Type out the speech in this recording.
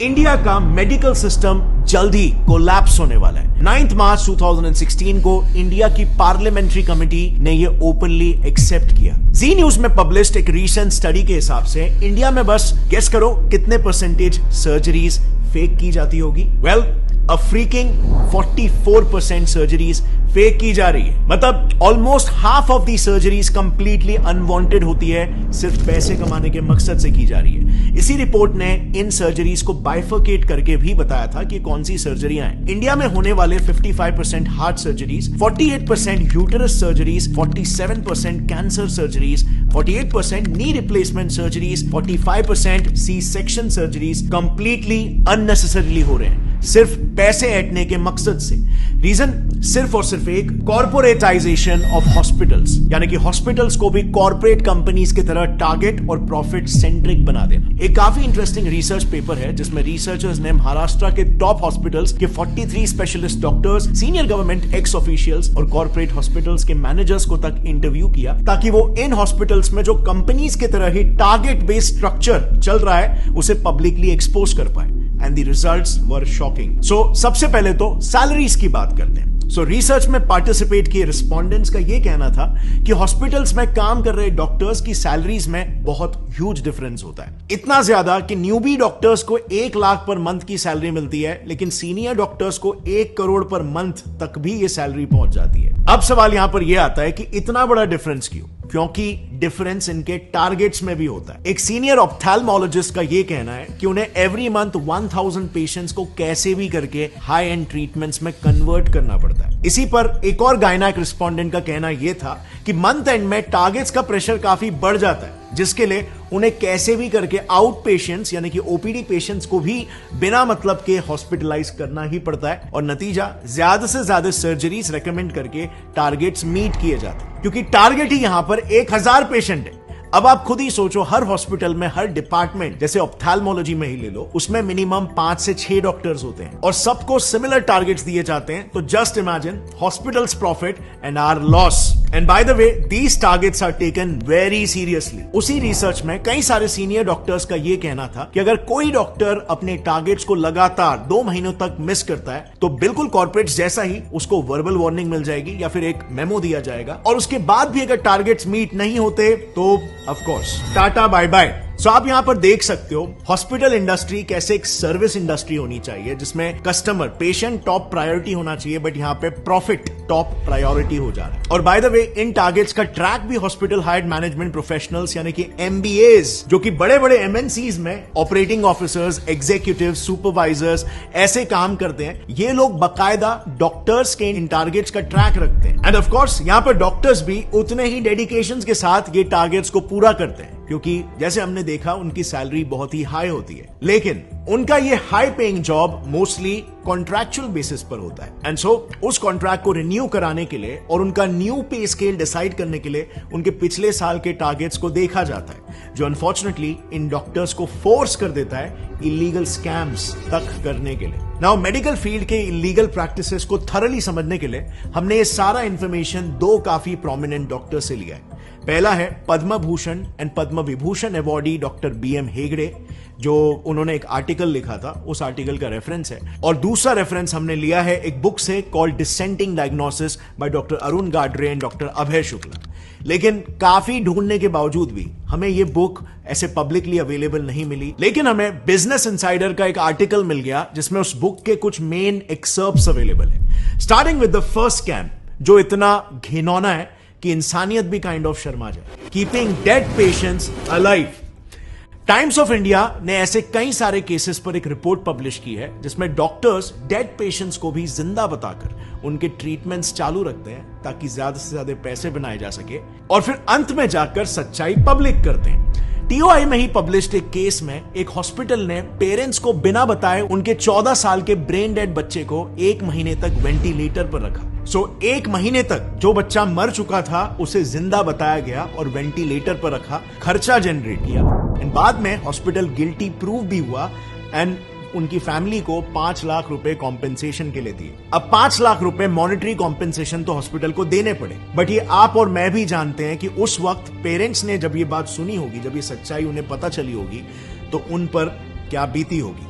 India का medical system जल्द ही collapse होने वाला है। 9 मार्च 2016 को इंडिया की पार्लियामेंट्री कमेटी ने ये ओपनली एक्सेप्ट किया। जी न्यूज में पब्लिश्ड एक रीसेंट स्टडी के हिसाब से इंडिया में बस गेस करो कितने परसेंटेज सर्जरीज फेक की जाती होगी। वेल, अ फ्रीकिंग 44% सर्जरीज फेक की जा रही है। मतलब almost half of the surgeries completely unwanted होती है, सिर्फ पैसे कमाने के मकसद से की जा रही है। इसी रिपोर्ट ने इन सर्जरीज को बाइफर्केट करके भी बताया था कि कौन सी सर्जरियां हैं। इंडिया में होने वाले 55% heart surgeries, 48% uterus surgeries, 47% cancer surgeries, 48% knee replacement surgeries, 45% C section surgeries completely unnecessarily हो रहे हैं, सिर्फ पैसे ऐंठने के मकसद से। रीजन सिर्फ और सिर्फ एक, कॉर्पोरेटाइजेशन ऑफ हॉस्पिटल्स, यानी कि हॉस्पिटल्स को भी कॉर्पोरेट कंपनीज की तरह टारगेट और प्रॉफिट सेंट्रिक बना देना। एक काफी इंटरेस्टिंग रिसर्च पेपर है जिसमें रिसर्चर्स ने महाराष्ट्र के टॉप हॉस्पिटल्स के 43 specialist doctors, senior government x officials और कॉर्पोरेट हॉस्पिटल्स के मैनेजर्स को तक इंटरव्यू किया, ताकि वो इन हॉस्पिटल्स में जो कंपनीज की तरह ही टारगेट बेस्ड स्ट्रक्चर चल रहा है उसे पब्लिकली एक्सपोज कर पाए। And the results were shocking. So, सबसे पहले तो सैलरीज की बात करते हैं। रिसर्च में पार्टिसिपेट किए रिस्पोंडेंट्स का यह कहना था कि हॉस्पिटल्स में काम कर रहे डॉक्टर्स की सैलरीज में बहुत ह्यूज डिफरेंस होता है। इतना ज्यादा कि न्यूबी डॉक्टर्स को 1 लाख पर मंथ की सैलरी मिलती है, लेकिन सीनियर डॉक्टर्स को 1 करोड़ पर मंथ तक भी ये सैलरी पहुंच जाती है। अब सवाल यहां पर यह आता है कि इतना बड़ा डिफरेंस क्यों? क्योंकि डिफरेंस इनके टारगेट्स में भी होता है। एक सीनियर ऑप्थेल्मोलॉजिस्ट का यह कहना है कि उन्हें एवरी मंथ 1000 पेशेंट्स को कैसे भी करके हाई एंड ट्रीटमेंट्स में कन्वर्ट करना पड़ता है। इसी पर एक और गायनेक रिस्पोंडेंट का कहना यह था कि मंथ एंड में टारगेट्स का प्रेशर काफी बढ़ जाता है, जिसके लिए उन्हें कैसे भी करके आउट पेशेंट्स यानी कि ओपीडी पेशेंट्स को भी बिना मतलब के हॉस्पिटलाइज करना ही पड़ता है, और नतीजा ज्यादा से ज्यादा सर्जरीज रेकमेंड करके टारगेट्स मीट किए जाते हैं, क्योंकि टारगेट ही यहां पर 1000 पेशेंट है। अब आप खुद ही सोचो, हर हॉस्पिटल में, हर डिपार्टमेंट, जैसे ऑप्थेल्मोलॉजी में ही ले लो, उसमें मिनिमम 5 से 6 डॉक्टर्स होते हैं और सबको सिमिलर टारगेट्स दिए जाते हैं। तो just imagine hospitals profit and our loss. And by the way, these targets are taken very seriously. उसी रिसर्च में कई सारे सीनियर डॉक्टर्स का यह कहना था कि अगर कोई डॉक्टर अपने टारगेट्स को लगातार 2 महीनों तक मिस करता है तो बिल्कुल कॉर्पोरेट्स जैसा ही उसको वर्बल वार्निंग मिल जाएगी या फिर एक मेमो दिया जाएगा, और उसके बाद भी अगर टारगेट्स मीट नहीं होते तो of course tata bye bye. So आप यहां पर देख सकते हो हॉस्पिटल इंडस्ट्री कैसे एक सर्विस इंडस्ट्री होनी चाहिए, जिसमें कस्टमर, पेशेंट टॉप प्रायोरिटी होना चाहिए, बट यहां पे प्रॉफिट टॉप प्रायोरिटी हो जा रहा है। और bye the way, in targets का ट्रैक भी हॉस्पिटल हायर्ड मैनेजमेंट प्रोफेशनल्स यानी कि एमबीएस, जो कि बड़े बड़े एमएनसीज में ऑपरेटिंग ऑफिसर्स, एग्जीक्यूटिव, सुपरवाइजर्स ऐसे काम करते हैं। ये लोग बकायदा डॉक्टर्स के इन टारगेट्स का ट्रैक रखते हैं, एंड ऑफ कोर्स यहां पर डॉक्टर्स भी उतने ही डेडिकेशन के साथ ये टारगेट्स को पूरा करते हैं, क्योंकि जैसे हमने देखा उनकी सैलरी बहुत ही हाई होती है। लेकिन उनका ये high paying job mostly contractual basis पर होता है, एंड सो उस कॉन्ट्रैक्ट को रिन्यू कराने के लिए और उनका न्यू पे स्केल डिसाइड करने के लिए उनके पिछले साल के टारगेट्स को देखा जाता है, जो अनफॉर्चुनेटली इन डॉक्टर्स को फोर्स कर देता है इलीगल स्कैम्स तक करने के लिए। नाउ, मेडिकल फील्ड के इलीगल प्रैक्टिसेस को थरली समझने के लिए हमने ये सारा इंफॉर्मेशन 2 काफी प्रोमिनेंट डॉक्टर से लिया है। पहला है Padma Bhushan and Padma Vibhushan awardee doctor BM Hegde, जो उन्होंने एक आर्टिकल लिखा था, उस आर्टिकल का रेफरेंस है। और दूसरा रेफरेंस हमने लिया है एक बुक से called dissenting diagnosis by doctor Arun Gadre and doctor Abhay Shukla. लेकिन काफी ढूंढने के बावजूद भी हमें यह बुक ऐसे पब्लिकली अवेलेबल नहीं मिली, लेकिन हमें बिजनेस इनसाइडर का एक आर्टिकल मिल गया जिसमें उस बुक के कुछ मेन एक्सर्प्ट्स अवेलेबल है। Starting with the first scam, जो इतना घिनौना है कि इंसानियत भी काइंड ऑफ शर्मा जाए। Keeping dead patients alive. Times of India ने ऐसे कई सारे केसेस पर एक रिपोर्ट पब्लिश की है जिसमें डॉक्टर्स डेड पेशेंट्स को भी जिंदा बताकर उनके ट्रीटमेंट्स चालू रखते हैं, ताकि ज्यादा से ज्यादा पैसे बनाए जा सके, और फिर अंत में जाकर सच्चाई पब्लिक करते हैं। टीओआई में ही पब्लिश्ड एक केस में एक हॉस्पिटल ने पेरेंट्स को बिना बताए उनके 14 साल के ब्रेन डेड बच्चे को 1 महीने तक वेंटिलेटर पर रखा। 1 महीने तक जो बच्चा मर चुका था उसे जिंदा बताया गया और वेंटिलेटर पर रखा, खर्चा जनरेट किया, एंड बाद में हॉस्पिटल गिल्टी प्रूव भी हुआ, एंड उनकी फैमिली को 5 लाख रुपए कॉम्पेंसेशन के लिए दिए। अब 5 लाख रुपए मॉनेटरी कॉम्पेंसेशन तो हॉस्पिटल को देने पड़े, बट ये आप और मैं भी जानते हैं कि उस वक्त पेरेंट्स ने जब ये बात सुनी होगी, जब ये सच्चाई उन्हें पता चली होगी, तो उन पर क्या बीती होगी।